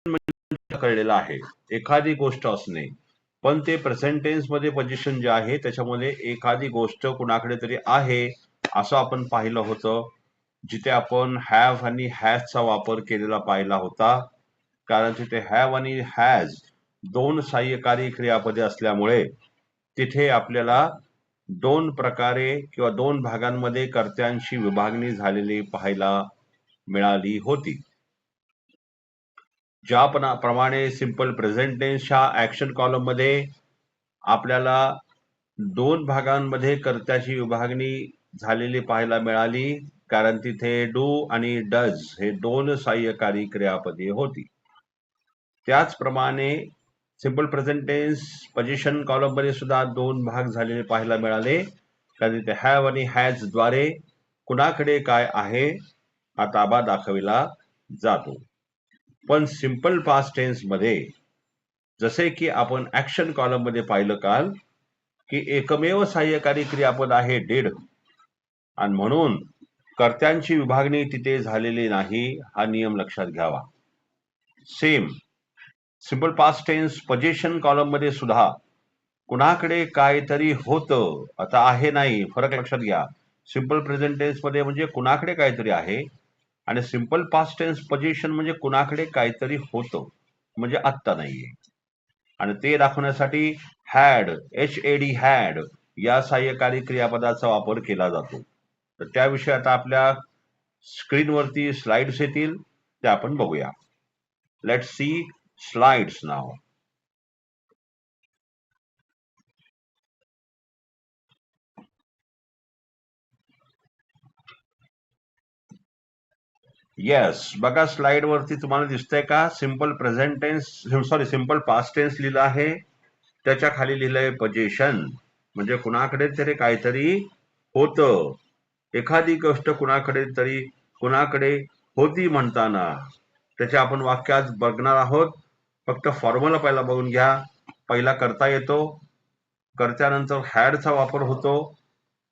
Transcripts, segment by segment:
कळलेलं आहे एखादी गोष्ट असणे, पण ते प्रेझेंट टेन्स मध्ये पोझिशन जे आहे त्याच्यामध्ये एखादी गोष्ट कुणाकडे तरी आहे असं आपण पाहिलं होतं, जिथे आपण हॅव आणि हॅजचा वापर केलेला पाहिला होता. कारण तिथे हॅव आणि हॅज दोन सहाय्यकारी क्रियापदे असल्यामुळे तिथे आपल्याला दोन प्रकारे किंवा दोन भागांमध्ये कर्त्यांची विभागणी झालेली पाहायला मिळाली होती. ज्याप्रमाणे सिंपल प्रेझेंट टेन्सच्या ऍक्शन कॉलम मध्ये आपल्याला दोन भागांमध्ये कर्त्याची विभागणी झालेली पाहायला मिळाली, कारण तिथे डू आणि डज हे दोन सहाय्यकारी क्रियापदे होती. त्याचप्रमाणे simple present tense position column मध्ये सुद्धा दोन भाग झालेले पाहायला मिळाले, कारण तिथे हॅव आणि हॅज द्वारे कुणाकडे काय आहे हा ताबा दाखविला जातो. पण सिंपल पास्ट टेन्स मध्ये जसे की आपण ऍक्शन कॉलम मध्ये पाहिलं काल, की एकमेव सहाय्यकारी क्रियापद आहे डीड, आणि म्हणून कर्त्यांची विभागणी तिथे झालेली नाही हा नियम लक्षात घ्यावा. Same simple past tense position column मध्ये सुद्धा कुणाकडे काहीतरी होतं, आता आहे नाही, फरक लक्षात घ्या. सिंपल प्रेझेंट टेन्स मध्ये म्हणजे कुणाकडे काहीतरी आहे, आणि सिंपल पास्ट टेन्स पोझिशन म्हणजे कुणाकडे काहीतरी होतं म्हणजे आत्ता नाहीये. आणि ते दाखवण्यासाठी हॅड HAD हॅड या सहाय्यकारी क्रियापदाचा वापर केला जातो. तर त्याविषयी आता आपल्या स्क्रीनवरती स्लाइड्स येतील, ते आपण बघूया. Let's see slides now. Yes, बघा स्लाइड वरती तुम्हाला दिसतंय का, simple present tense simple past tense लिहिलं आहे, त्याच्या खाली लिहिलंय पोझिशन, म्हणजे कुणाकडे तरी काहीतरी होतं, एखादी गोष्ट कुणाकडे होती म्हणताना त्याचे आपण वाक्यात बघणार आहोत. फक्त फॉर्म्युला पहिला बघून घ्या. पहिला करता येतो, कर्त्यानंतर हॅडचा वापर होतो,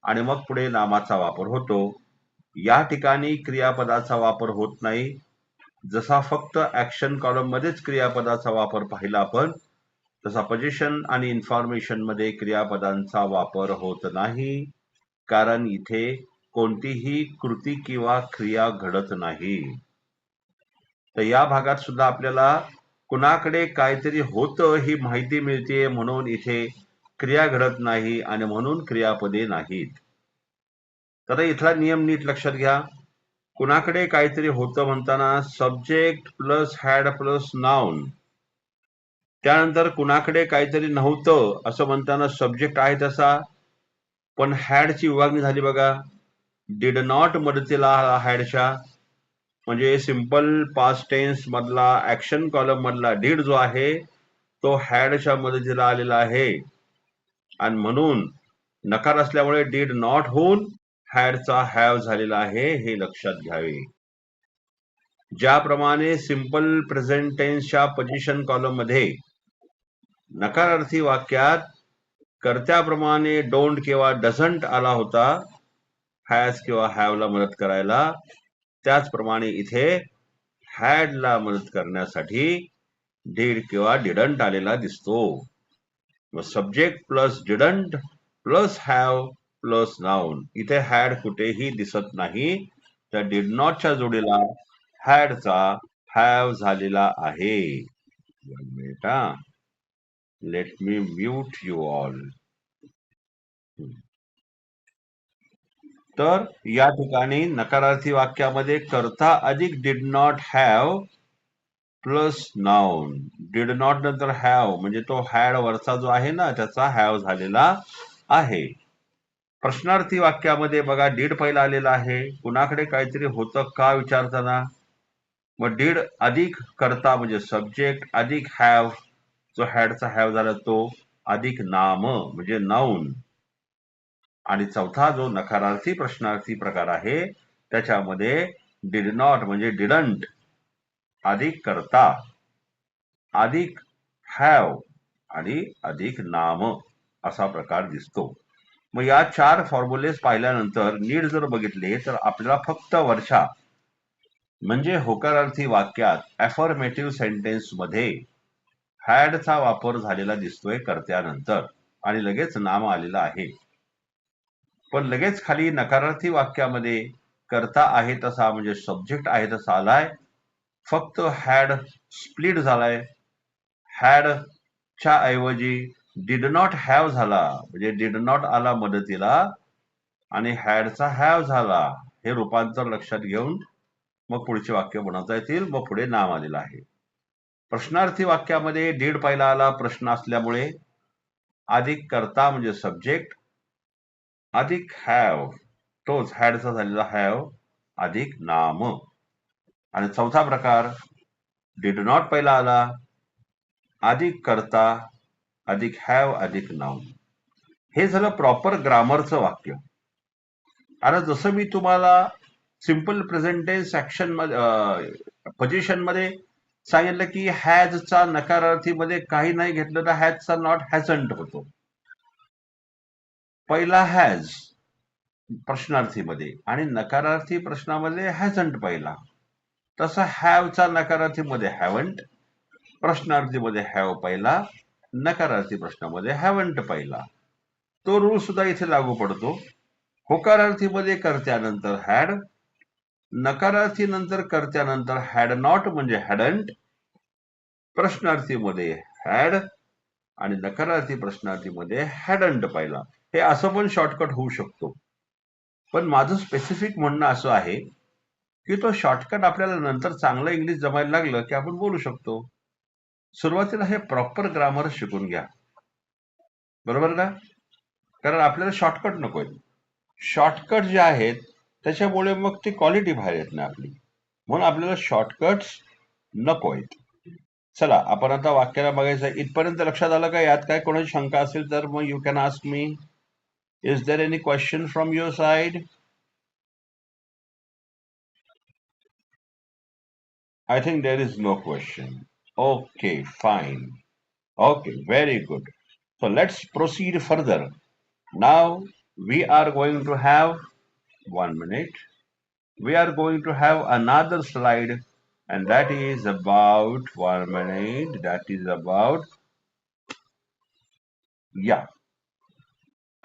आणि मग पुढे नामाचा वापर होतो. या ठिकाणी क्रियापदाचा वापर होत नाही. जसा फक्त ऍक्शन कॉलम मध्येच क्रियापदाचा वापर पाहिला आपण, तसा पोझिशन आणि इन्फॉर्मेशन मध्ये क्रियापदांचा वापर होत नाही, कारण इथे कोणतीही कृती किंवा क्रिया घडत नाही. तर या भागात सुद्धा आपल्याला कुणाकडे काहीतरी होतं ही माहिती मिळते, म्हणून इथे क्रिया घडत नाही आणि म्हणून क्रियापदे नाहीत. तर इथला नियम नीट लक्षात घ्या. कुणाकडे काहीतरी होतं म्हणताना subject plus had plus noun, त्यानंतर कुणाकडे काहीतरी नव्हतं असं म्हणताना सब्जेक्ट आहे तसा, पण हॅडची विभागणी झाली बघा, डिड नॉट मदतीला हॅडच्या, म्हणजे सिंपल पास्ट टेन्स मधला ऍक्शन कॉलम मधला डीड जो आहे तो हॅडच्या मदतीला आलेला आहे, आणि म्हणून नकार असल्यामुळे डीड नॉट होऊन हॅडचा हॅव झालेला आहे, हे लक्षात घ्यावे. ज्याप्रमाणे सिंपल प्रेझेंट टेन्सच्या पोझिशन कॉलम मध्ये नकारार्थी वाक्यात कर्त्याप्रमाणे डोंट किंवा डझंट आला होता हॅज किंवा हॅवला मदत करायला, त्याचप्रमाणे इथे हॅडला मदत करण्यासाठी डीड किंवा डिडंट आलेला दिसतो. Subject plus didn't plus have plus noun, इथे हॅड कुठेही दिसत नाही, त्या डिड नॉटच्या जोडीला हॅडचा हॅव झालेला आहे. Let me mute you all. तर या ठिकाणी नकारार्थी वाक्यामध्ये कर्ता अधिक did not have plus noun, did not नंतर हॅव म्हणजे तो हॅड वरचा जो आहे ना त्याचा हॅव झालेला आहे. प्रश्नार्थी वाक्यामध्ये बघा डीड पहिला आलेला आहे, कुणाकडे काहीतरी होतं का विचारताना, मग डीड अधिक कर्ता म्हणजे सब्जेक्ट अधिक हॅव, जो हॅडचा हॅव झाला तो, अधिक नाम म्हणजे नाउन, आणि चौथा जो नकारार्थी प्रश्नार्थी प्रकार आहे त्याच्यामध्ये डिड नॉट म्हणजे डिडंट अधिक कर्ता अधिक हॅव आणि अधिक नाम असा प्रकार दिसतो. मग या चार फॉर्म्युलेस पाहिल्यानंतर नीट जर बघितले तर आपल्याला फक्त वरच्या म्हणजे होकारार्थी वाक्यात अफर्मेटिव्ह सेंटेन्स मध्ये हॅडचा वापर झालेला दिसतोय कर्त्यानंतर आणि लगेच नाम आलेलं आहे. पण लगेच खाली नकारार्थी वाक्यामध्ये कर्ता आहे तसा म्हणजे सब्जेक्ट आहे तसा आलाय. फक्त हॅड स्प्लिट झालाय. हॅड च्या ऐवजी डिड नॉट हॅव झाला, म्हणजे डिड नॉट आला मदतीला आणि हॅडचा हॅव झाला. हे रूपांतर लक्षात घेऊन मग पुढचे वाक्य बनवता येतील. मग पुढे नाम आलेलं आहे. प्रश्नार्थी वाक्यामध्ये डीड पहिला आला प्रश्न असल्यामुळे अधिक कर्ता म्हणजे सब्जेक्ट अधिक हॅव तोच हॅडचा झालेला हॅव अधिक नाम. आणि चौथा प्रकार डिड नॉट पहिला आला अधिक कर्ता अधिक हॅव अधिक नाउन. हे झालं प्रॉपर ग्रामरचं वाक्य. आता जसं मी तुम्हाला simple present tense action position मध्ये सांगितलं की हॅजचा नकारार्थीमध्ये काही नाही घेतलं तर हॅजचा नॉट हॅझंट होतो. पहिला हॅज प्रश्नार्थीमध्ये आणि नकारार्थी प्रश्नामध्ये हॅझंट पहिला. तसा हॅवचा नकारार्थीमध्ये हॅवंट, प्रश्नार्थीमध्ये हॅव पहिला, नकारार्थी प्रश्नामध्ये हॅवंट पहिला. तो रूल सुद्धा इथे लागू पडतो. होकारार्थीमध्ये कर्त्यानंतर हॅड, नकारार्थी नंतर कर्त्यानंतर हॅड नॉट म्हणजे हॅडंट, प्रश्नार्थीमध्ये हॅड आणि नकारार्थी प्रश्नार्थीमध्ये हॅडंट पहिला. हे असं पण शॉर्टकट होऊ शकतो. पण माझं स्पेसिफिक म्हणणं असं आहे की तो शॉर्टकट आपल्याला नंतर चांगलं इंग्लिश जमायला लागलं की आपण बोलू शकतो. सुरुवातीला हे प्रॉपर ग्रामर शिकून घ्या, बरोबर ना? कारण आपल्याला शॉर्टकट नकोय. शॉर्टकट जे आहेत त्याच्यामुळे मग ती क्वालिटी बाहेर येत नाही आपली. म्हणून आपल्याला शॉर्टकट्स नकोयत. चला आपण आता वाक्याला बघायचं. इथपर्यंत लक्षात आलं का? यात काय कोणाची शंका असेल तर मग you can ask me. Is there any question from your side? I think there is no question. Okay, fine. Okay, very good. So let's proceed further. Now we are going to have 1 minute. We are going to have another slide, and that is about 1 minute. That is about, yeah.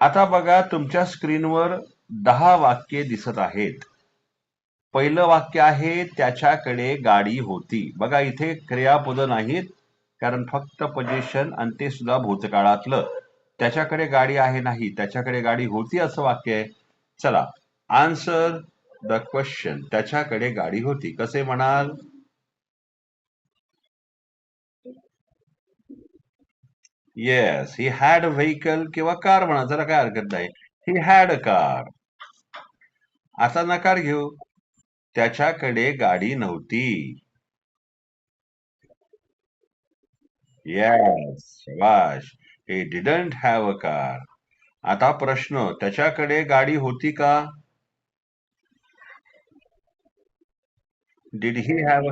आता बघा तुमच्या स्क्रीनवर 10 वाक्ये दिसत आहेत. पहिलं वाक्य आहे त्याच्याकडे गाडी होती. बघा इथे क्रियापद नाहीत कारण फक्त पोझिशन आणि ते सुद्धा भूतकाळातलं. त्याच्याकडे गाडी आहे नाही, त्याच्याकडे गाडी होती असं वाक्य आहे. चला आन्सर द क्वेश्चन. त्याच्याकडे गाडी होती कसे म्हणाल? येस, ही हॅड व्हेकल किंवा कार म्हणा, जरा काय हरकत नाही. He had a car. आता नकार घेऊ, त्याच्याकडे गाडी नव्हती. येस, शाबाश. He didn't have a car. आता प्रश्न, त्याच्याकडे गाडी होती का? Did he have?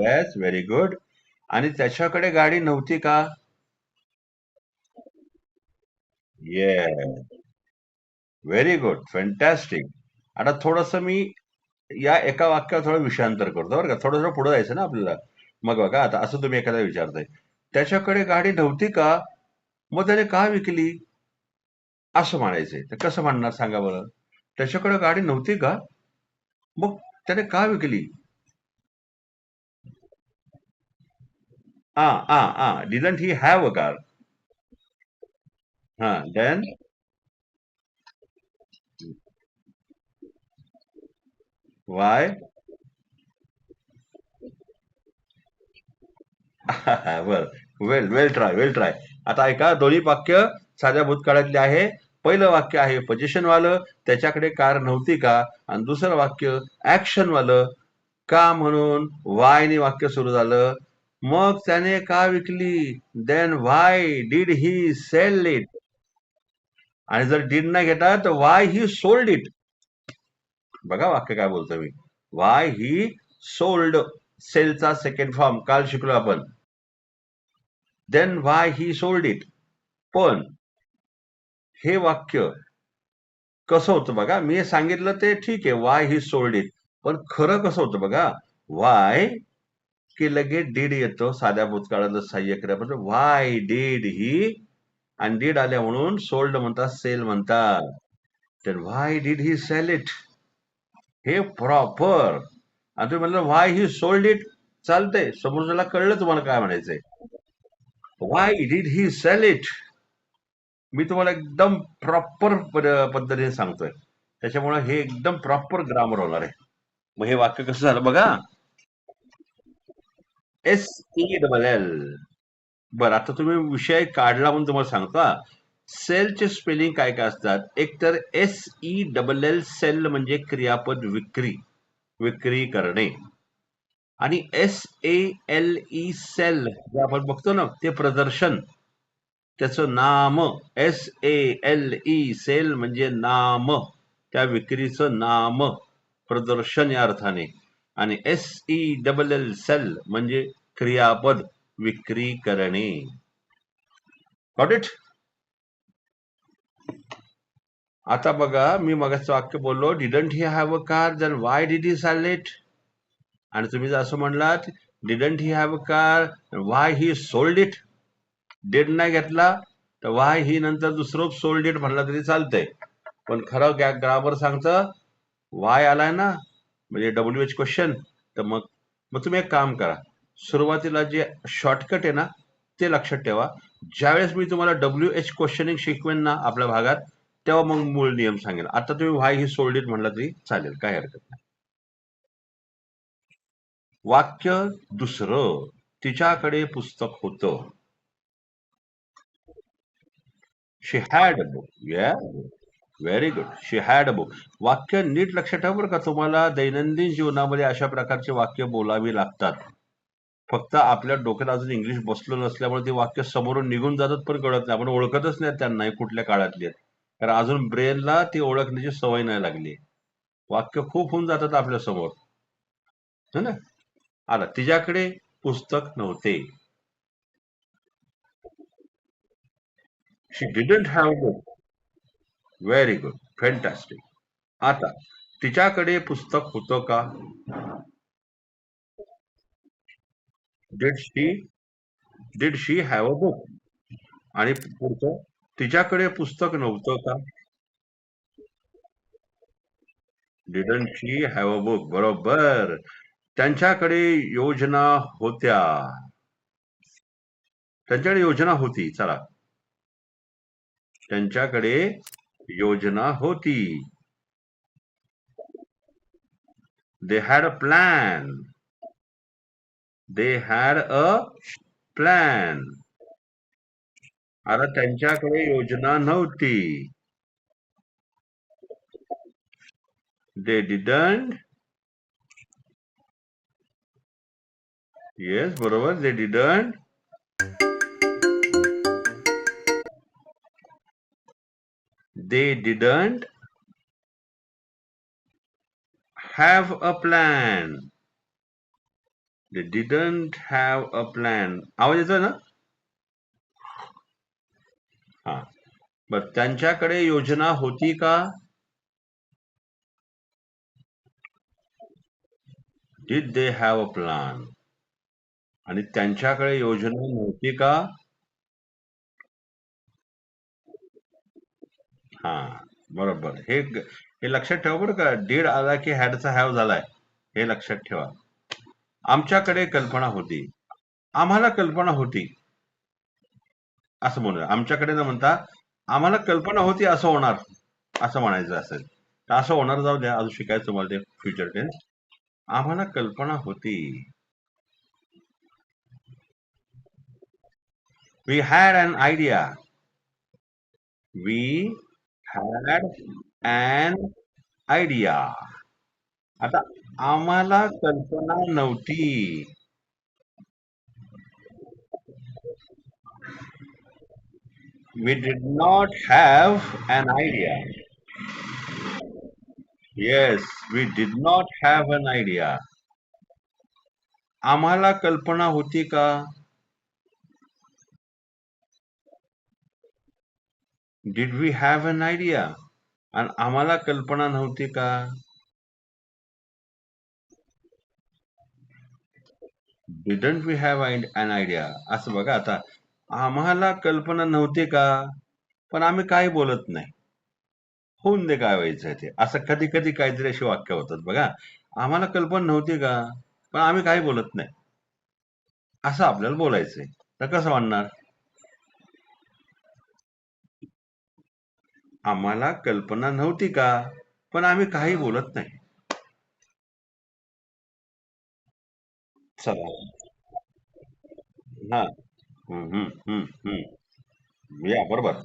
Yes, very good. आणि त्याच्याकडे गाडी नव्हती का? Yes, very good, fantastic. आता थोडस मी या एका वाक्यावर थोडं विषयांतर करतो बरं का. थोडं पुढे जायचं ना आपल्याला. मग बघा आता असं तुम्ही एखादा विचारताय, त्याच्याकडे गाडी नव्हती का, मग त्याने का विकली असं म्हणायचंय. तर कसं म्हणणार सांगा बरं? त्याच्याकडे गाडी नव्हती का, मग त्याने का विकली? Didn't he have a car? Then why? बर, वेल वेल ट्राय, वेल ट्राय. आता ऐका, दोन्ही वाक्य साध्या भूतकाळातले आहे. पहिलं वाक्य आहे पोझिशन वालं, त्याच्याकडे कार नव्हती का, आणि दुसरं वाक्य ऍक्शन वालं, का म्हणून वायने वाक्य सुरू झालं. मग त्याने का विकली? Then why did he sell it? आणि जर डीड नाही घेता तर वाय ही सोल्ड इट. बघा वाक्य काय बोलतो मी. वाय ही सोल्ड, सेलचा सेकंड फॉर्म काल शिकलो आपण. Then why he sold it. पण हे वाक्य कसं होतं बघा, मी सांगितलं ते ठीक आहे, वाय ही सोल्ड इट, पण खरं कसं होतं बघा. वाय की लगेच डीड येतो साध्या भूतकाळातलं सहाय्य क्रियापद. वाय डीड ही, आणि डीड आल्या म्हणून सोल्ड म्हणतात, सेल म्हणतात. तर why did he sell it, हे प्रॉपर. आणि तुम्ही म्हणलं व्हाय ही सोल्ड इट, चालतंय, समोरच्याला कळलं तुम्हाला काय म्हणायचंय. Why did he sell it, मी तुम्हाला एकदम प्रॉपर पद्धतीने सांगतोय, त्याच्यामुळे हे एकदम प्रॉपर ग्रामर होणार आहे. मग हे वाक्य कसं झालं बघा. SELL. बरं, आता तुम्ही विषय काढला म्हणून तुम्हाला सांगतो हा. सेलचे स्पेलिंग काय काय असतात. एक तर SELL सेल म्हणजे क्रियापद विक्री, विक्री करणे. आणि SALE सेल जे आपण बघतो ना, ते प्रदर्शन, त्याचं नाम. SALE सेल म्हणजे नाम, त्या विक्रीचं नाम, प्रदर्शन या अर्थाने. आणि SELL सेल म्हणजे क्रियापद, विक्री करणे. Got it. आता बघा, मी मगाचं वाक्य बोललो, didn't he have a car, then why did he sell it. आणि तुम्ही जर असं म्हणलात, didn't he have a car, why he sold it. Did नाही घेतला तर वाय ही नंतर दुसरं सोल्ड इट म्हणला तरी चालतंय. पण खरं ग्रामर सांगतं, वाय आलाय ना, म्हणजे WH क्वेश्चन, तर मग मग तुम्ही एक काम करा, सुरुवातीला जे शॉर्टकट आहे ना, ते लक्षात ठेवा. ज्यावेळेस मी तुम्हाला WH क्वेश्चनिंग शिकवेन ना आपल्या भागात, तेव्हा मग मूळ नियम सांगेल. आता तुम्ही व्हाय ही सोल्ड इट म्हणला तरी चालेल, काय हरकत नाही. वाक्य दुसरं, तिच्याकडे पुस्तक होतं. She had a book. Very good. She had a book. वाक्य नीट लक्षात ठेवा बरं का, तुम्हाला दैनंदिन जीवनामध्ये अशा प्रकारचे वाक्य बोलावी लागतात. फक्त आपल्या डोक्यात अजून इंग्लिश बसलं नसल्यामुळे ते वाक्य समोरून निघून जातात, पण कळत नाही. आपण ओळखतच नाही त्यांना कुठल्या काळातली आहेत. कारण अजून ब्रेनला ती ओळखण्याची सवय नाही लागली. वाक्य खूप होऊन जातात आपल्या समोर, है ना. आला, तिच्याकडे पुस्तक नव्हते. She didn't have book. Very good, fantastic. आता तिच्याकडे पुस्तक होतं का. Did she, did she have a book. आणि पुढचं, तिच्याकडे पुस्तक नव्हतं का. Didn't she have a book, बरोबर. त्यांच्याकडे योजना होत्या. त्यांच्याकडे योजना होती, चला. त्यांच्याकडे योजना होती. They had a plan. They had a plan. आता त्यांच्याकडे योजना नव्हती. They didn't. येस, बरोबर, they didn't. They didn't have a plan. They didn't have a plan. आवाज येतोय ना. हा, बर, त्यांच्याकडे योजना होती का. Did they have a plan. आणि त्यांच्याकडे योजना नव्हती का. हा, बरोबर. हे लक्षात ठेवा बरं का, डीड आला की हॅडचा हॅव झालाय, हे लक्षात ठेवा. आमच्याकडे कल्पना होती. आम्हाला कल्पना होती असं म्हणूया. आमच्याकडे न म्हणता आम्हाला कल्पना होती असं होणार, असं म्हणायचं असेल तर असं होणार. जाऊ द्या, अजून शिकायचं तुम्हाला ते फ्युचर टेन्स. आम्हाला कल्पना होती. We had an idea. We had an idea. आता आम्हाला कल्पना नव्हती. We did not have an idea. Yes, we did not have an idea. आम्हाला कल्पना होती का. Did we have an idea? आणि आम्हाला कल्पना नव्हती का. Didn't we have an idea. असं बघा आता, आम्हाला कल्पना नव्हती का, पण आम्ही काही बोलत नाही. होऊन दे काय व्हायचं ते. असं कधी कधी काहीतरी अशी वाक्य होतात बघा. आम्हाला कल्पना नव्हती का, पण आम्ही काही बोलत नाही. असं आपल्याला बोलायचंय. तर कसं म्हणणार? आम्हाला कल्पना नव्हती का, पण आम्ही काही बोलत नाही. चला. हा. हम्म, हम्म, हम्म, या बरोबर.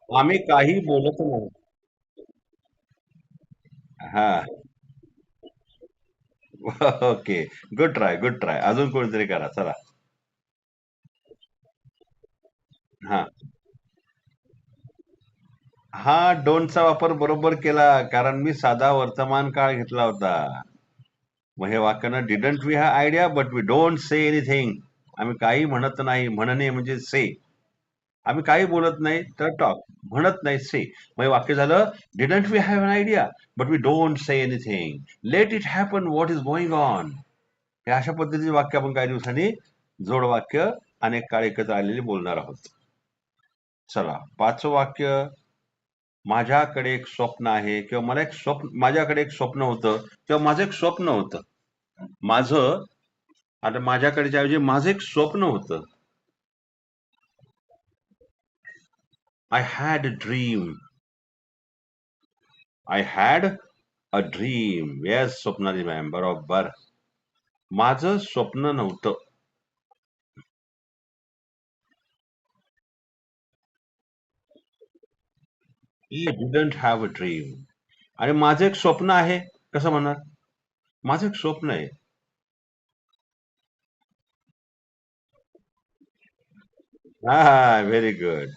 आम्ही काही बोलत नाही. हा. Okay. Good try, good try. अजून कोणीतरी करा चला. हा. हा, डोंटचा वापर बरोबर केला, कारण मी साधा वर्तमान काळ घेतला होता. मग हे वाक्य didn't we have idea but we don't say anything. आम्ही काही म्हणत नाही. म्हणणे म्हणजे से. आम्ही काही बोलत नाही तर टॉक. म्हणत नाही से. मग हे वाक्य झालं, didn't we have an idea but we don't say anything. Let it happen what is going on. हे अशा पद्धतीचे वाक्य आपण काही दिवसांनी जोड वाक्य अनेक काळ एकत्र आलेले बोलणार आहोत. चला, पाचवं वाक्य. माझ्याकडे एक स्वप्न आहे, किंवा माझ्याकडे एक स्वप्न होतं, किंवा माझं एक स्वप्न होतं. माझं, आता माझ्याकडेच्या ऐवजी माझं एक स्वप्न होतं. I had a dream. I had a dream. Yes Swapnali ma'am, बरोबर. माझं स्वप्न नव्हतं. I didn't have a dream. आणि माझं एक स्वप्न आहे, कसं म्हणणार? माझं एक स्वप्न आहे. हा, very good.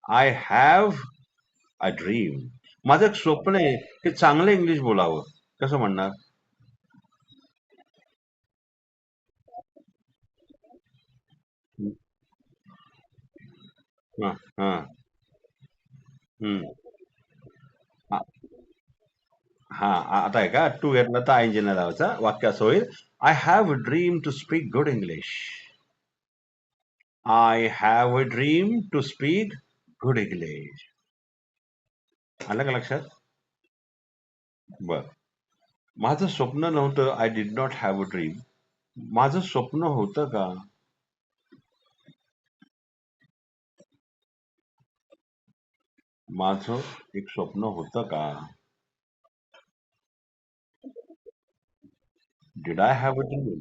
I have a dream. माझं एक स्वप्न आहे की चांगलं इंग्लिश बोलावं. कसं म्हणणार? हा, हा. हम्म. हा, आता आहे का, टू घेतला तर आय इंजिन लावायचा. वाक्य असं होईल, I have a dream to speak good English. I have a dream to speak good English. आलं का लक्षात? बर. माझं स्वप्न नव्हतं. I did not have a dream. माझं स्वप्न होतं का? माझं एक स्वप्न होतं का? Did I have a dream?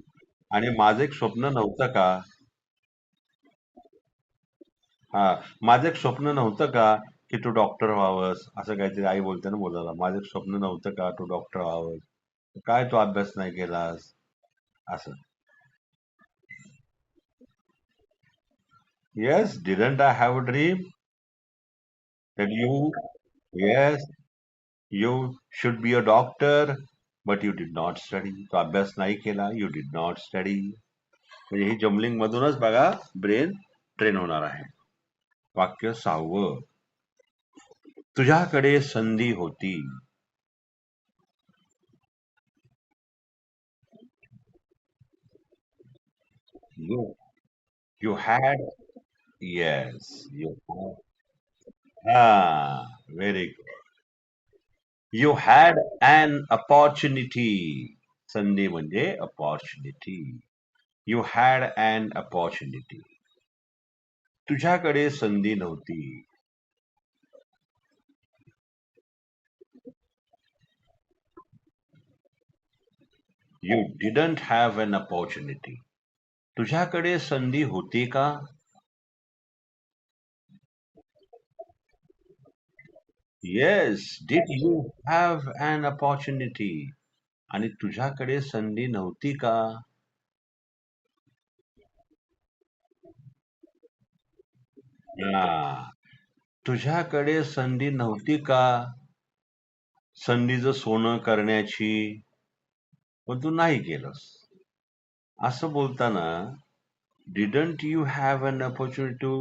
आणि माझं एक स्वप्न नव्हतं का? हा. माझं एक स्वप्न नव्हतं का, की तू डॉक्टर व्हावंस, असं काहीतरी आई बोलते ना मुलाला. माझं एक स्वप्न नव्हतं का तू डॉक्टर व्हावंस, काय तू अभ्यास नाही केलास, असं. Yes, didn't I have a dream that you, yes, you should be a doctor but you did not study. तो अभ्यास नाही केला, यू डिड नॉट स्टडी. म्हणजे ही जमलिंग मधूनच बघा ब्रेन ट्रेन होणार आहे. वाक्य 6वं. तुझ्याकडे संधी होती. You you had. Yes, you had. हा, very good. You had an opportunity. संधी म्हणजे opportunity. You had an opportunity. तुझ्याकडे संधी नव्हती. You didn't have an opportunity. तुझ्याकडे संधी होती का? Yes, did you have an opportunity. आणि तुझ्याकडे संधी नव्हती का? हा. तुझ्याकडे संधी नव्हती का संधीचं सोनं करण्याची, पण तू नाही केलंस. असं बोलताना didn't you have an opportunity,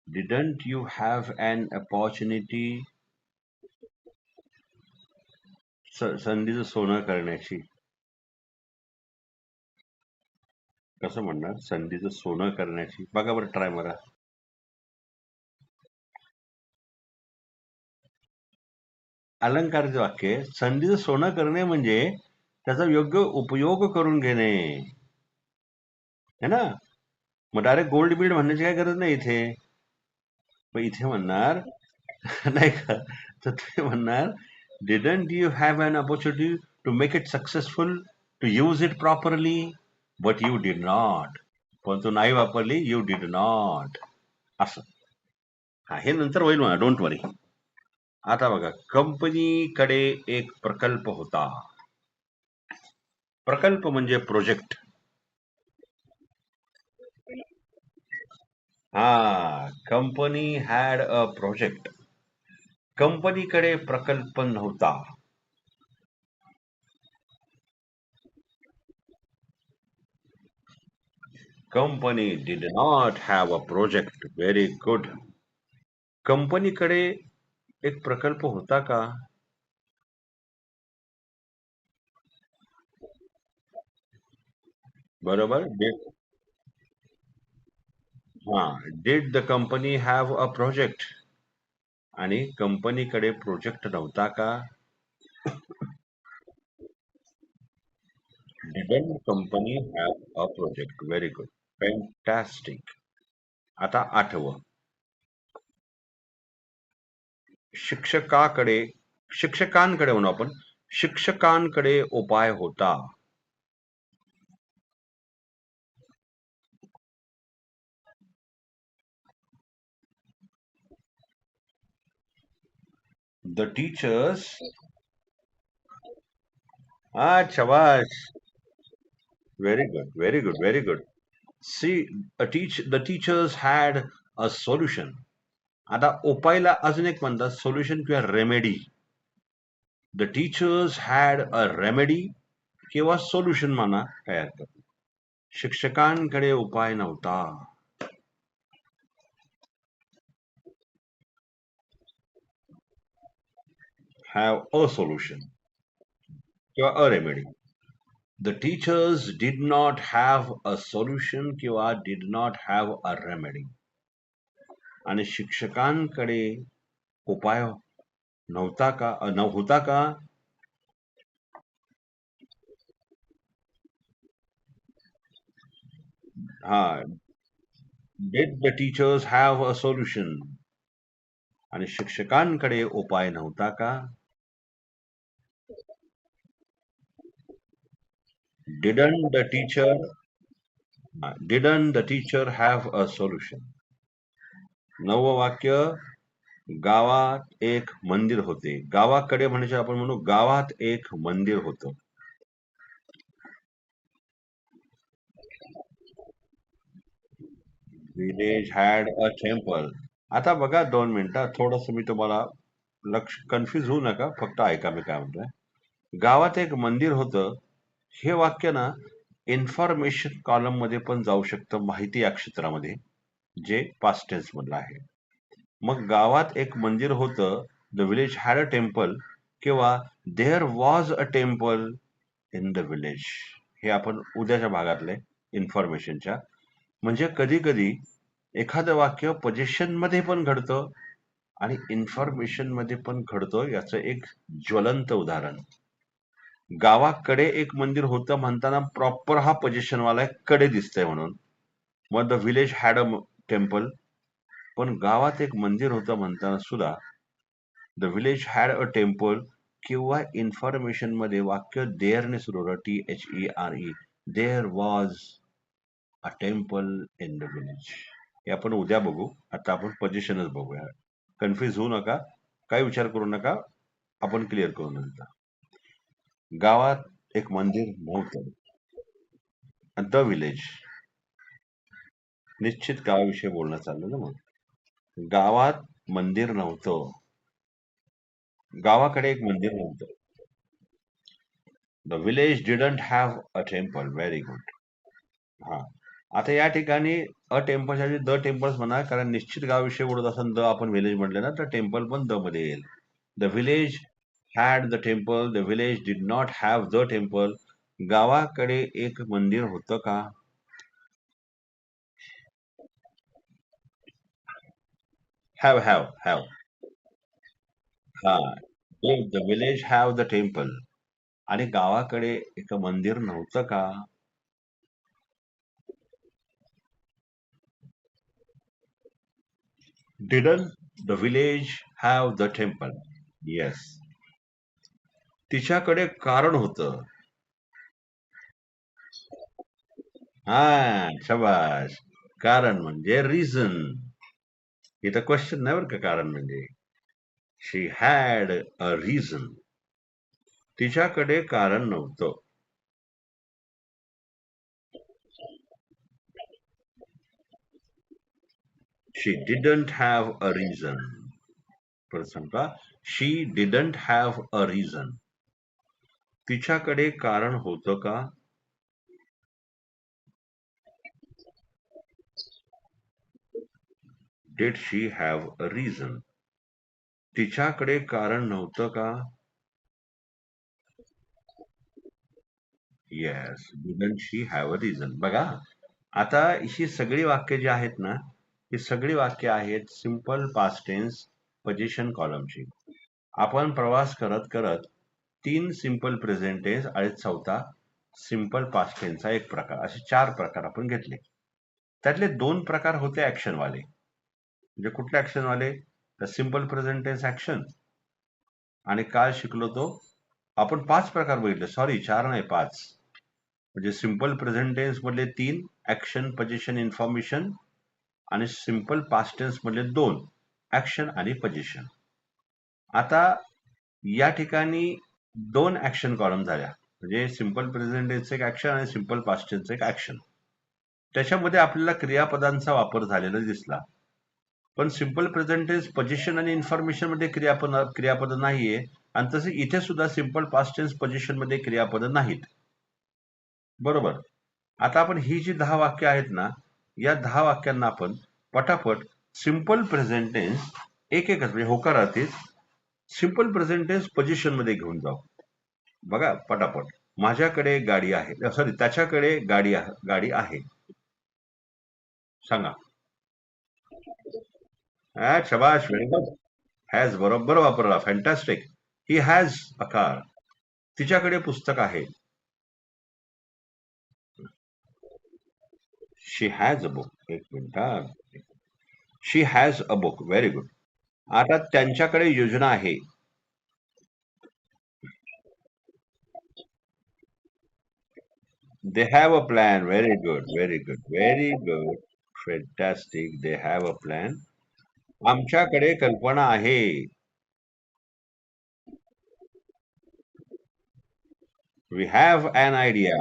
didn't you have an opportunity, संधीचं सोनं करण्याची. कसं म्हणणार? संधीचं सोनं करण्याची. बघा बरं, ट्राय मारा. अलंकाराचे वाक्य आहे. संधीचं सोनं करणे म्हणजे त्याचा योग्य उपयोग करून घेणे, है ना? मग डायरेक्ट गोल्ड बिल्ड म्हणण्याची काय गरज नाही इथे. मग इथे म्हणणार नाही का, तर ते म्हणणार, didn't you have an opportunity to make it successful, to use it properly, but you did not. पण तू नाही वापरली, यू डिड नॉट. असं. हा, हे नंतर होईल म्हणा, डोंट वरी. आता बघा, कंपनीकडे एक प्रकल्प होता. प्रकल्प म्हणजे प्रोजेक्ट. हा, कंपनी हॅड अ प्रोजेक्ट. कंपनीकडे प्रकल्प नव्हता. Company did not have a project. Very good. कंपनीकडे एक प्रकल्प होता का? बरोबर. हा, did the company have a project. आणि कंपनीकडे प्रोजेक्ट नव्हता का? Didn't company have a project. Very good. Fantastic. आता आठवं. शिक्षकाकडे शिक्षकांकडे म्हणू आपण. शिक्षकांकडे उपाय होता. The teachers. हा, शाबाश. Very good, very good, very good. See, the teachers had a solution. आता उपायला अजून एक म्हणतात सोल्युशन किंवा remedy. The teachers had a remedy किंवा सोल्युशन म्हणा, काय हरकत नाही. शिक्षकांकडे उपाय नव्हता. हॅव अ सोल्युशन किंवा a remedy. The teachers did not have a solution किंवा did not have a remedy. आणि शिक्षकांकडे उपाय नव्हता का, होता का? हा, did the teachers have a solution. आणि शिक्षकांकडे उपाय नव्हता का? Didn't the teacher didn't the teacher have a solution. नववं वाक्य. गावात एक मंदिर होते. गावाकडे म्हणजे आपण म्हणू गावात एक मंदिर होतं. Village had a temple. आता बघा 2 मिनिटं, थोडस मी तुम्हाला लक्ष कन्फ्युज होऊ नका, फक्त ऐका मी काय म्हणतोय. गावात एक मंदिर होतं. हे वाक्य ना इन्फॉर्मेशन कॉलम मध्ये पण जाऊ शकतं, माहिती या क्षेत्रामध्ये, जे पास्ट टेन्स मधलं आहे. मग गावात एक मंदिर होतं. The village had a temple किंवा there was a temple in the village. हे आपण उद्याच्या भागातले इन्फॉर्मेशनच्या. म्हणजे कधी कधी एखादं वाक्य पोझिशन मध्ये पण घडतं आणि इन्फॉर्मेशन मध्ये पण घडतं. याचं एक ज्वलंत उदाहरण. गावाकडे एक मंदिर होतं म्हणताना प्रॉपर हा पोझिशन वाला आहे, कडे दिसतंय म्हणून. मग the village had a temple. पण गावात एक मंदिर होतं म्हणताना सुद्धा the village had a temple किंवा इन्फॉर्मेशन मध्ये वाक्य देअरने सुरू होतं, THERE. There was a temple in the village. हे आपण उद्या बघू. आता आपण पोझिशनच बघूया. कन्फ्युज होऊ नका, काही विचार करू नका, आपण क्लिअर करू नंतर. गावात एक मंदिर नव्हतं. द विलेज, निश्चित गावाविषयी बोलणं चाललं ना. मग गावात मंदिर नव्हतं. गावाकडे एक मंदिर नव्हतं. The village didn't have a temple. Very good. हा, आता या ठिकाणी अ टेम्पलच्या ऐवजी द टेम्पल्स म्हणा, कारण निश्चित गावाविषयी बोलत असताना द आपण विलेज म्हटलं ना, तर टेम्पल पण द मध्ये येईल. The village had the temple. The village did not have the temple. गावाकडे एक मंदिर होतं का? Have have have. हा, the village have the temple. आणि गावाकडे एक मंदिर नव्हतं का? Didn't the village have the temple? Yes. तिच्याकडे कारण होतं. हा, शबाश. कारण म्हणजे रिझन. इथं क्वेश्चन नाही बरं का, कारण म्हणजे. शी हॅड अ रिझन. तिच्याकडे कारण नव्हतं. शी डिडंट हॅव अ रिझन. परत सांगता, शी डिडंट हॅव अ रिझन. तिच्याकडे कारण होतं का? Did she have a reason. तिच्याकडे कारण नव्हतं का? Yes, didn't she have a reason. बघा, आता ही सगळी वाक्य जी आहेत ना, ही सगळी वाक्य आहेत सिंपल पास्ट टेन्स पोझिशन कॉलमची. आपण प्रवास करत करत 3 सिंपल प्रेझेंट टेन्स आणि चौथा सिंपल पास्ट टेन्सचा एक प्रकार, असे 4 प्रकार आपण घेतले. त्यातले 2 प्रकार होते ऍक्शनवाले. म्हणजे कुठले ऍक्शनवाले? तर सिंपल प्रेझेंट टेन्स ऍक्शन. आणि काय शिकलो तो? आपण 5 प्रकार बघितले, सॉरी 4 नाही 5. म्हणजे सिंपल प्रेझेंट टेन्स मधले 3 ऍक्शन, पोझिशन, इन्फॉर्मेशन. आणि सिंपल पास्ट टेन्स मधले 2 ऍक्शन आणि पोझिशन. आता या ठिकाणी 2 ऍक्शन कॉलम झाल्या. म्हणजे सिंपल प्रेझेंट टेन्स एक ऍक्शन आणि सिंपल पास्ट टेन्स एक ऍक्शन. त्याच्यामध्ये आपल्याला क्रियापदांचा वापर झालेला दिसला. पण सिंपल प्रेझेंट टेन्स पोझिशन आणि इन्फॉर्मेशन मध्ये क्रियापद नाहीये. आणि तसे इथे सुद्धा सिंपल पास्ट टेन्स पोझिशन मध्ये क्रियापद नाहीत. बरोबर. आता आपण ही जी 10 वाक्य आहेत ना, या 10 वाक्यांना आपण पटापट सिंपल प्रेझेंट टेन्स एक एकच म्हणजे होकारार्थी सिंपल प्रेझेंट टेन्स पोझिशन मध्ये घेऊन जाऊ. बघा पटापट. माझ्याकडे गाडी आहे, सॉरी, त्याच्याकडे गाडी आहे. सांगा. शबाश, व्हेरी गुड. हॅज बरोबर वापरला, fantastic. He has a car. तिच्याकडे पुस्तक आहे. शी हॅज अ बुक. एक minute. She has a book. Very good. आता त्यांच्याकडे योजना आहे. They have a plan. Very good. Very good. Very good. Fantastic. They have a plan. आमच्याकडे कल्पना आहे. We have an idea.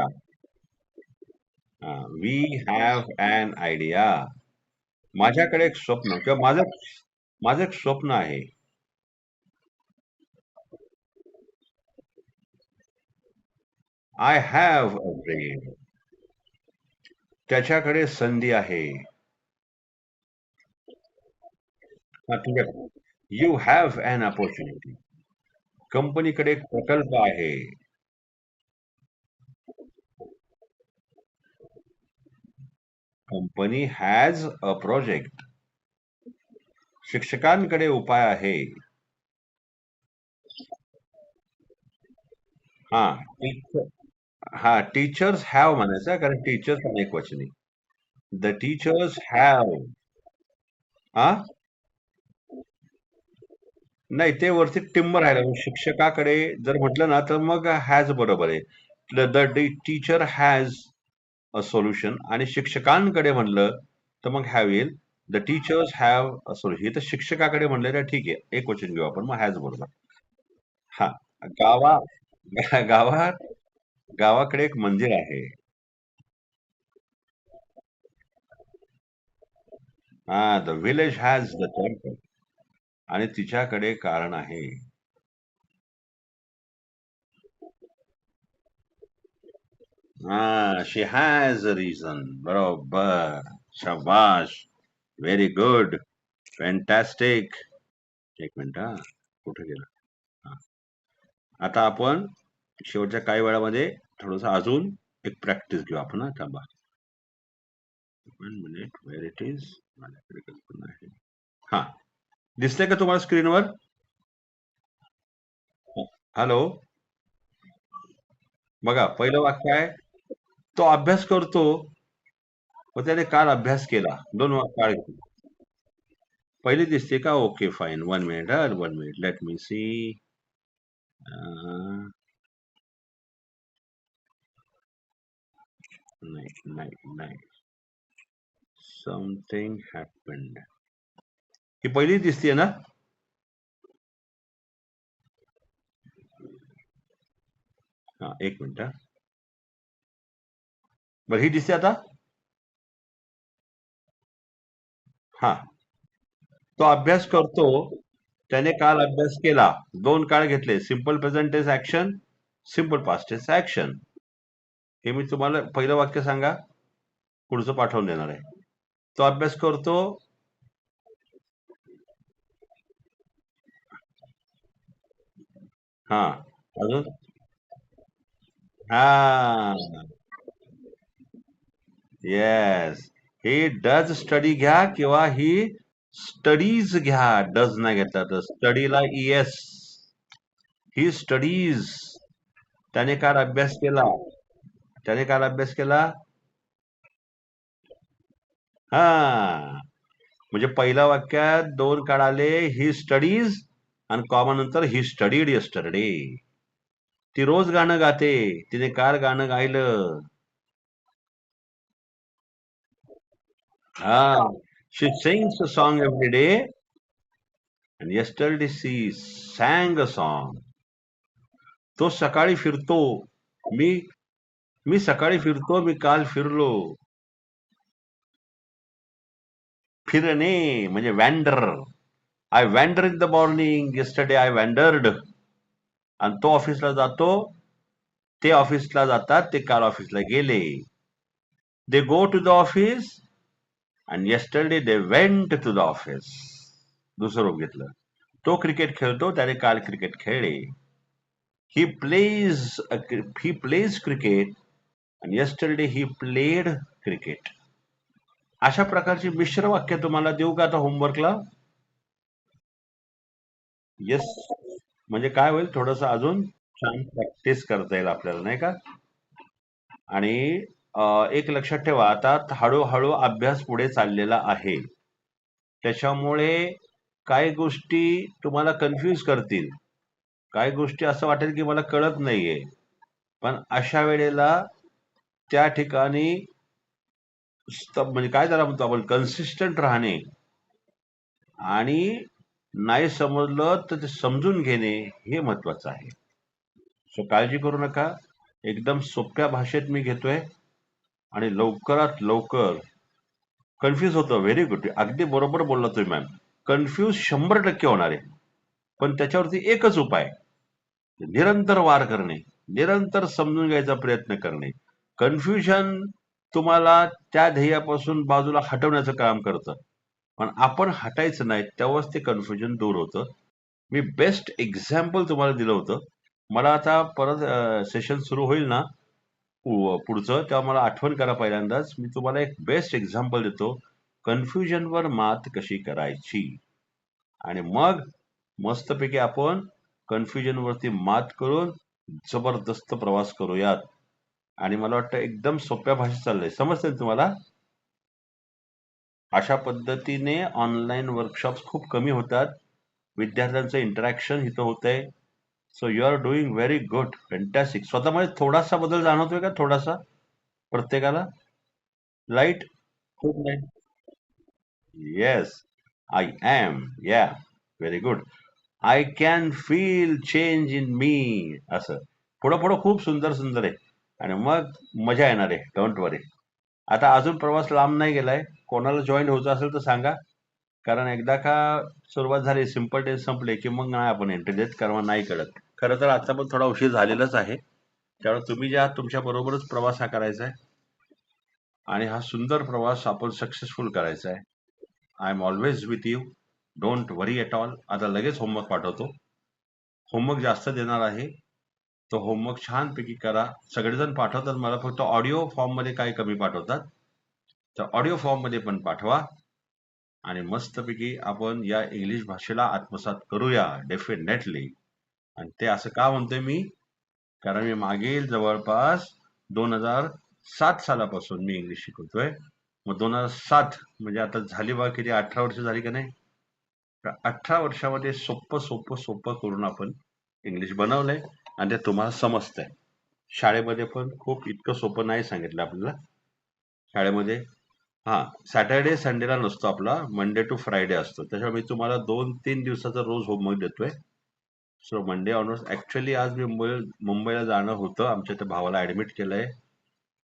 We have an idea. माझ्याकडे एक स्वप्न किंवा माझं एक स्वप्न आहे. I have a dream. त्याच्याकडे संधी आहे. तुझ्या यू हॅव अन अपॉर्च्युनिटी. कंपनीकडे एक प्रकल्प आहे. Company has a project. शिक्षकांकडे उपाय आहे. हा, हा, टीचर्स हॅव म्हणायचं, कारण टीचर्स पण एक वचनी. The teachers have. हा, नाही, ते वरती टिंब राहिलं. शिक्षकाकडे जर म्हटलं ना तर मग हॅज बरोबर आहे. The teacher has a solution. आणि शिक्षकांकडे म्हणलं तर मग हॅव येईल. The teachers have a solution. तर शिक्षकाकडे म्हणलं तर ठीक आहे, एक वचन घेऊ आपण, मग हॅज बरोबर. हा, गावा गावात गावाकडे एक मंदिर आहे. हा, the village has the temple. आणि तिच्याकडे कारण आहे. हा, शी हॅज अ रिझन. बरोबर. शाबाश. Very good. फॅन्टॅस्टिक. एक मिनिट. हा, कुठे गेला? हा. आता आपण शेवटच्या काही वेळामध्ये थोडस अजून एक प्रॅक्टिस घेऊ आपण. हा, थांबा. 1 मिनिट. Where it is. माझ्याकडे कल्पना आहे. हा, दिसतंय का तुम्हाला स्क्रीनवर? हॅलो, बघा पहिलं वाक्य आहे, तो अभ्यास करतो व त्याने काल अभ्यास केला. दोन काळ पहिली दिसते का? Okay fine. 1 minute, 1 minute, let me see. नाही नाही नाही, समथिंग हॅपन्ड. ही पहिली दिसते ना? हा, 1 मिनिट. बरं, ही दिसते आता? हा, तो अभ्यास करतो त्याने काल अभ्यास केला. दोन काळ घेतले, simple present tense action, simple past tense action. हे मी तुम्हाला पहिलं वाक्य सांगा, पुढचं पाठवून देणार आहे. तो अभ्यास करतो. हा, अजून? हा, येस. ही डज स्टडी घ्या किंवा ही स्टडीज घ्या. डज नाही घेतला तर स्टडीला ES. He studies. त्याने काल अभ्यास केला. त्याने काल अभ्यास केला. हा, म्हणजे पहिल्या वाक्यात दोन काळ आले, ही स्टडीज, आणि कॉमा नंतर ही स्टडीड यस्टरडे. ती रोज गाणं गाते, तिने काल गाणं गायलं. हा, she sings a song every day and yesterday she sang a song. तो सकाळी फिरतो. मी मी सकाळी फिरतो, मी काल फिरलो. फिरणे म्हणजे wander. I wander in the morning, yesterday I wandered. आणि तो ऑफिसला जातो, ते ऑफिसला जातात, ते काल ऑफिसला गेले. They go to the office आणि yesterday they went to the office. दुसरं रूप घेतलं. तो क्रिकेट खेळतो, त्याने काल क्रिकेट खेळले. He plays he plays cricket आणि yesterday ही प्लेड क्रिकेट. अशा प्रकारची मिश्र वाक्य तुम्हाला देऊ का आता होमवर्कला? येस. म्हणजे काय होईल, थोडस अजून छान प्रॅक्टिस करता येईल आपल्याला, नाही का? आणि एक लक्षात ठेवा, आता हळूहळू अभ्यास पुढे चाललेला आहे. त्याच्यामुळे काही गोष्टी तुम्हाला कन्फ्यूज करतील. काही गोष्टी असं वाटेल की मला कळत नाहीये. पण अशा वेळेला त्या ठिकाणी म्हणजे काय त्याला म्हणतो आपण, कन्सिस्टंट राहणे आणि नाही समजलं तर ते समजून घेणे हे महत्वाचं आहे. सो काळजी करू नका. एकदम सोप्या भाषेत मी घेतोय आणि लवकरात लवकर. कन्फ्यूज होतं, व्हेरी गुड, अगदी बरोबर बोलला तुम्ही मॅम. कन्फ्यूज 100% होणार आहे. पण त्याच्यावरती एकच उपाय, निरंतर वार करणे, निरंतर समजून घ्यायचा प्रयत्न करणे. कन्फ्युजन तुम्हाला त्या ध्येयापासून बाजूला हटवण्याचं काम करतं. पण आपण हटायचं नाही, तेव्हाच ते कन्फ्युजन दूर होतं. मी बेस्ट एक्झाम्पल तुम्हाला दिलं होतं. मला आता परत सेशन सुरू होईल ना पुढचं, तेव्हा मला आठवण करा पहिल्यांदाच. मी तुम्हाला एक बेस्ट एक्झाम्पल देतो, कन्फ्युजनवर मात कशी करायची. आणि मग मस्तपैकी आपण कन्फ्युजन वरती मात करून जबरदस्त प्रवास करूयात. आणि मला वाटतं एकदम सोप्या भाषेत चाललंय, समजतंय तुम्हाला? अशा पद्धतीने ऑनलाईन वर्कशॉप्स खूप कमी होतात, विद्यार्थ्यांचं इंटरॅक्शन इथं होतंय. So you are doing very good, fantastic. स्वतःमध्ये थोडासा बदल जाणवतोय का? थोडासा प्रत्येकाला लाईट? खूप नाही? Yes, I am, yeah, very good. I can feel change in me. असं पुढं पुढं खूप सुंदर सुंदर आहे. आणि मग मजा येणार आहे, डोंट वरी. आता अजून प्रवास लांब नाही गेलाय. कोणाला जॉईन व्हायचं असेल तर सांगा, कारण एकदा का सुरुवात झाली, सिंपल टेन्स संपले की मग नाही आपण एंट्री देत, कारण नाही कळत. खरं तर आता पण थोडा उशीर झालेलाच आहे. त्यामुळे तुम्ही ज्या तुमच्या बरोबरच प्रवास हा करायचा आहे आणि हा सुंदर प्रवास आपण सक्सेसफुल करायचा आहे. I am always with you, don't worry at all. आता लगेच होमवर्क पाठवतो. होमवर्क जास्त देणार आहे, तो होमवर्क छानपैकी करा. सगळेजण पाठवतात, मला फक्त ऑडिओ फॉर्म मध्ये काही कमी पाठवतात, तर ऑडिओ फॉर्म मध्ये पण पाठवा. आणि मस्तपैकी आपण या इंग्लिश भाषेला आत्मसात करूया डेफिनेटली. आणि ते असं का म्हणतोय मी, कारण मी मागील जवळपास 2007 सालापासून मी इंग्लिश शिकवतोय. मग 2007 म्हणजे आता झाली बा किती, 18 वर्ष झाली का नाही. 18 वर्षामध्ये सोपं सोपं सोपं करून आपण इंग्लिश बनवलंय आणि ते तुम्हाला समजतंय. शाळेमध्ये पण खूप इतकं सोपं नाही सांगितलं आपल्याला. शाळेमध्ये हा सॅटर्डे संडेला नसतो, आपला मंडे टू फ्रायडे असतो. त्याच्यामुळे मी तुम्हाला 2-3 दिवसाचा रोज होमवर्क देतोय. So Monday ऑनवर्स. ऍक्च्युअली आज मी मुंबईला जाणं होतं, आमच्या त्या भावाला ऍडमिट केलंय.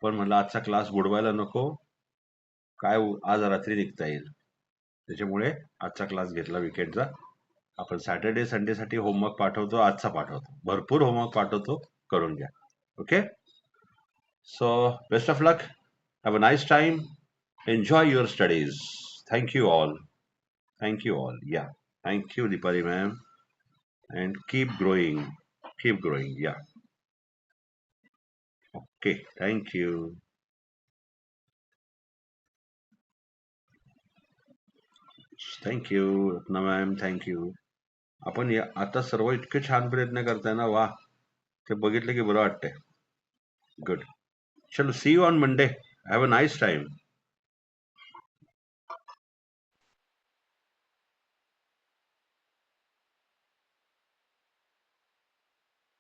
पण म्हणलं आजचा क्लास बुडवायला नको, काय आज रात्री निघता येईल. त्याच्यामुळे आजचा क्लास घेतला विकेंडचा. आपण सॅटर्डे संडेसाठी होमवर्क पाठवतो, आजचा पाठवतो, भरपूर होमवर्क पाठवतो, करून घ्या. Okay. So best of luck. Have a nice time. Enjoy your studies. Thank you all. Thank you all. Yeah. Thank you, Deepali ma'am. And keep growing. Keep growing. Yeah. Okay. Thank you. Thank you, Ratna ma'am. Thank you. आपण आता सर्व इतके छान प्रयत्न करताय ना, वा. ते बघितलं की बरं वाटतंय. गुड. चलो, see you on Monday. Have a nice time.